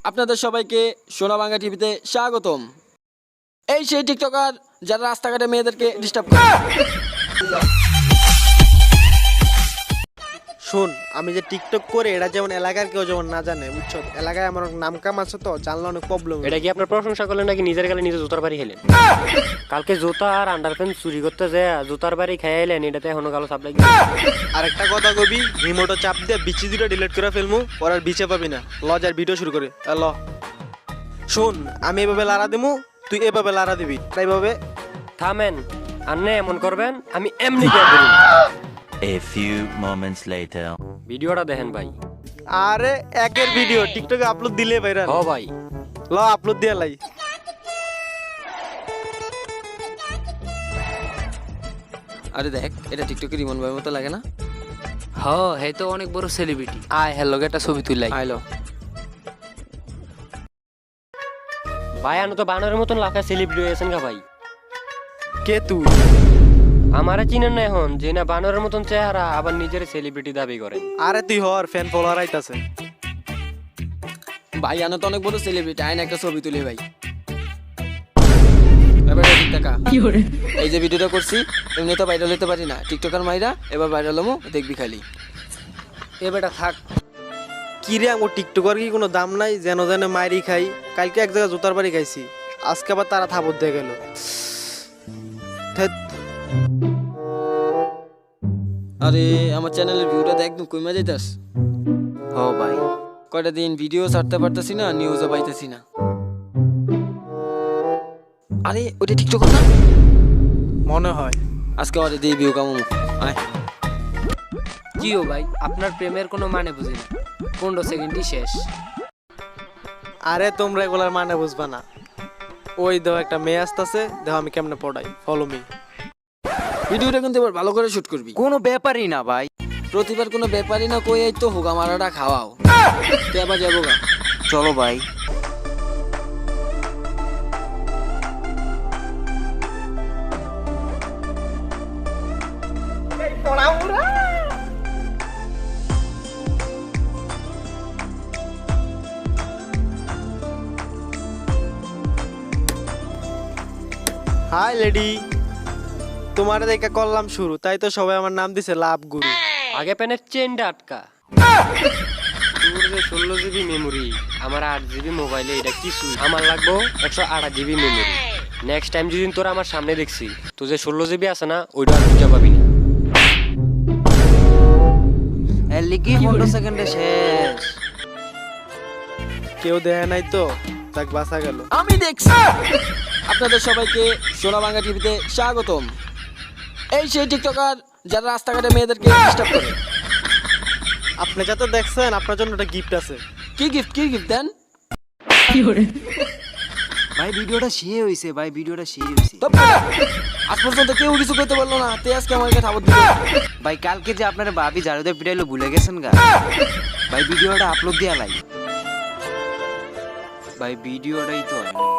আপনাদের সবাইকে সোনাবাংলা টিভিতে স্বাগতম। এই সেই টিকটকার যারা রাস্তাঘাটে মেয়েদেরকে ডিস্টার্ব করে। শোন, আমি যে টিকটক করে এটা যেমন এলাকার কেউ যেমন না জানে, বুঝছো? এলাকায় আমার নাম কাম আছে, তো জানলে অনেক প্রবলেম। এটা কি আপনার প্রশংসা করলেন নাকি নিজের গালে নিজে জুতার বাড়ি খেলেন? কালকে জুতা আর আন্ডারপ্যান্ট চুরি করতে যায় জুতার বাড়ি খেয়ে এলেন, এটাতে এখনো কালো সাপ্লাই। আরেকটা কথা কবি, রিমোটও চাপ দিয়ে বিচি দুটো ডিলিট করে ফেলমু, পরে আর বিচে পাবি না। লজার ভিডিও শুরু করে ল। শোন, আমি এভাবে লাড়া দিমু, তুই এভাবে লাড়া দিবি, এইভাবে। থামেন, আন্নে এমন করবেন, আমি এমনি করে দিই। A few moments later. ভিডিওটা দেখেন ভাই। আরে একের ভিডিও টিকটকে আপলোড দিলে ভাইরাল। ও ভাই, ল আপলোড দিয়ে লাই। আরে দেখ, এটা টিকটকে রিমন ভাইয়ের মতো লাগে না? হে তো অনেক বড় সেলিব্রিটি। আয় হ্যালো একটা ছবি তুললাই। আইলো ভাই আনো তো বানরের মতন লাখা সেলিব্রিটি হয়েছেন গা ভাই। কে তুই? আমারে চিনেন না এখন, যে না বানরের মতন চেহারা আবার নিজের সেলিব্রিটি দাবি করেন। আরে তুই হর ফ্যান ফলোয়ার আইতাছে। ভাই আনো তো অনেক বড় সেলিব্রিটি, আইন একটা ছবি তুলি ভাই। ব্যাপারটা ঠিক টাকা। এই যে ভিডিওটা করছি, এমনি তো ভাইরাল হতে পারি না, টিকটকার মাইরা এবার ভাইরাল হমো, দেখবি খালি। এ বেটা থাক। কি রে, আমার টিকটকার কি কোনো দাম নাই? যেন যেন মাইরি খাই। কালকে এক জায়গায় জুতার বাড়ি খাইছি, আজকে আবার তারা থাবত দিয়ে গেল। আরে আমার চ্যানেলের ভিউটা দেখ, একদম কইমা যাইতাস। ভাই কয়টা দিন ভিডিও ছাড়তে পারতেছি না, নিউজও পাইতেছি না। আরে ওটা টিকটকার না? মনে হয়। আজকে ওরে দিয়ে ভিউ কামাবো। আয় কি ভাই, আপনার প্রেমের কোনো মানে বুঝি না, 15 সেকেন্ডই শেষ। আরে তোমরা এগুলার মানে বুঝবা না। ওই দেখো একটা মেয়ে আসতেছে, দেখো আমি কেমনে পড়াই, ফলো মি। ভিডিওটা কিন্তু এবার ভালো করে শুট করবি। কোনো ব্যাপারই না ভাই। প্রতিবার কোনো ব্যাপারই না কই, এই তো হোগা মারাটা খাওয়াও। তুই আবার যাবো গা। চলো ভাই। হাই লেডি, তোমার দেখে করলাম শুরু, তাই তো সবাই আমার নাম দিছে লাভ গুরু। আগে প্যানের চেনটা আটকা। তোর যে 16 জিবি মেমোরি, আমার 8 জিবি মোবাইলে, এটা কিছু আমার লাগবো 128 জিবি মেমোরি। নেক্সট টাইম যদি তোরা আমার সামনে দেখছি, তো যে 16 জিবি আছে না, ওইটা আর খুঁজে পাবি না। এর লিগি 15 সেকেন্ডে শেষ। কেউ দেয় নাই তো, তাক বাঁচা গেল। আমি দেখছি। আপনাদের সবাইকে সোনাবাংলা টিভিতে স্বাগতম। এই সেই টিকটকার যারা রাস্তাঘাটে মেয়েদেরকে ডিস্টার্ব করে। আপনি যা তো দেখছেন, আপনার জন্য একটা গিফট আছে। কি গিফট দেন? ভাই ভিডিওটা শেয়ার হইছে, ভাই ভিডিওটা শেয়ার হইছে। তো আজ পর্যন্ত কেউ কিছু করতে পারলো না, তে আজকে আমাকে থাবত দিল। ভাই কালকে যে আপনার ভাবি জারুদে পিটাইলো ভুলে গেছেন গা? ভাই ভিডিওটা আপলোড দিয়া লাই। ভাই ভিডিওটাই তো হয় নাই।